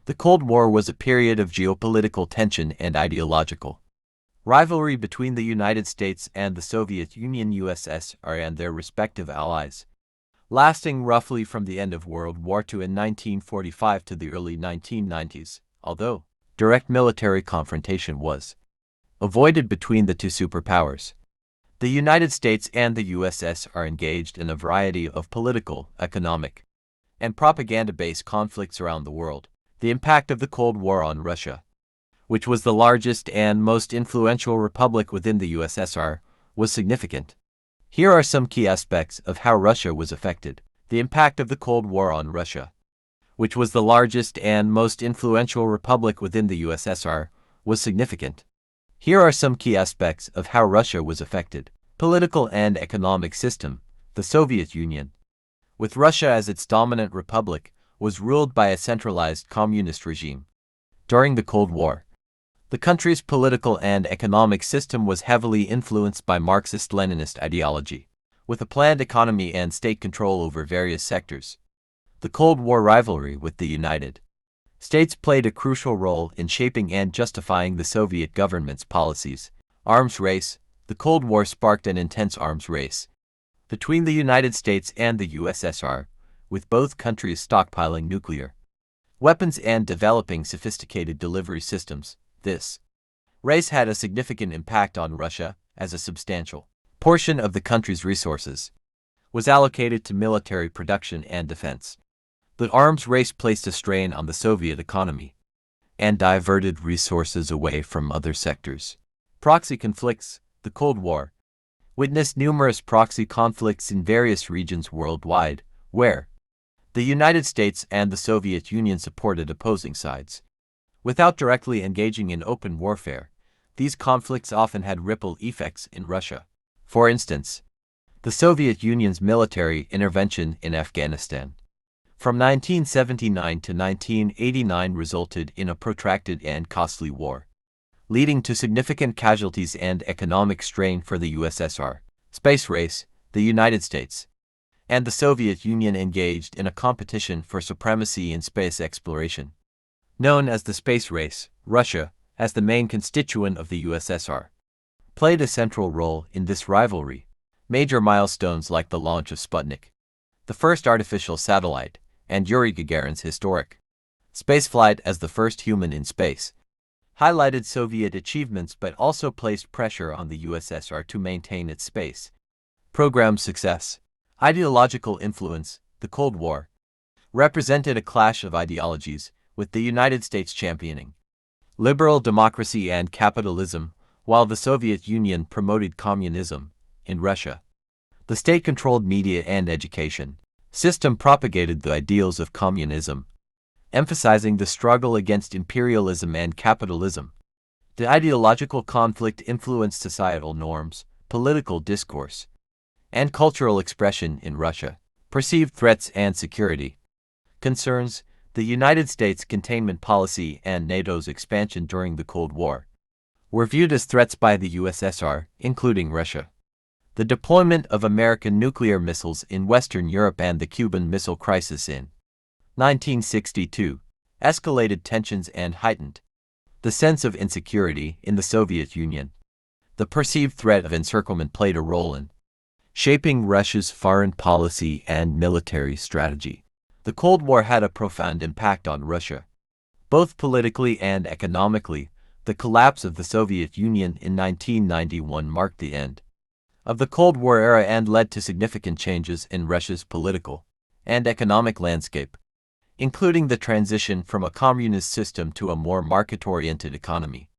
The Cold War was a period of geopolitical tension and ideological rivalry between the United States and the Soviet Union USSR and their respective allies, lasting roughly from the end of World War II in 1945 to the early 1990s, although direct military confrontation was avoided between the two superpowers. The United States and the USSR engaged in a variety of political, economic, and propaganda-based conflicts around the world. The impact of the Cold War on Russia, which was the largest and most influential republic within the USSR, was significant. Here are some key aspects of how Russia was affected. The impact of the Cold War on Russia, which was the largest and most influential republic within the USSR, was significant. Here are some key aspects of how Russia was affected. Political and economic system. The Soviet Union, with Russia as its dominant republic, was ruled by a centralized communist regime. During the Cold War, the country's political and economic system was heavily influenced by Marxist-Leninist ideology, with a planned economy and state control over various sectors. The Cold War rivalry with the United States played a crucial role in shaping and justifying the Soviet government's policies. Arms race. The Cold War sparked an intense arms race between the United States and the USSR, with both countries stockpiling nuclear weapons and developing sophisticated delivery systems. This race had a significant impact on Russia, as a substantial portion of the country's resources was allocated to military production and defense. The arms race placed a strain on the Soviet economy and diverted resources away from other sectors. Proxy conflicts. The Cold War witnessed numerous proxy conflicts in various regions worldwide, where the United States and the Soviet Union supported opposing sides. Without directly engaging in open warfare, these conflicts often had ripple effects in Russia. For instance, the Soviet Union's military intervention in Afghanistan from 1979 to 1989 resulted in a protracted and costly war, leading to significant casualties and economic strain for the USSR. Space race. The United States and the Soviet Union engaged in a competition for supremacy in space exploration. Known as the space race, Russia, as the main constituent of the USSR, played a central role in this rivalry. Major milestones like the launch of Sputnik, the first artificial satellite, and Yuri Gagarin's historic spaceflight as the first human in space, highlighted Soviet achievements but also placed pressure on the USSR to maintain its space program success. Ideological influence. The Cold War represented a clash of ideologies, with the United States championing liberal democracy and capitalism, while the Soviet Union promoted communism. In Russia, the state-controlled media and education system propagated the ideals of communism, emphasizing the struggle against imperialism and capitalism. The ideological conflict influenced societal norms, political discourse, and cultural expression in Russia. Perceived threats and security concerns. The United States containment policy and NATO's expansion during the Cold War were viewed as threats by the USSR, including Russia. The deployment of American nuclear missiles in Western Europe and the Cuban Missile Crisis in 1962 escalated tensions and heightened the sense of insecurity in the Soviet Union. The perceived threat of encirclement played a role in shaping Russia's foreign policy and military strategy. The Cold War had a profound impact on Russia, both politically and economically. The collapse of the Soviet Union in 1991 marked the end of the Cold War era and led to significant changes in Russia's political and economic landscape, including the transition from a communist system to a more market-oriented economy.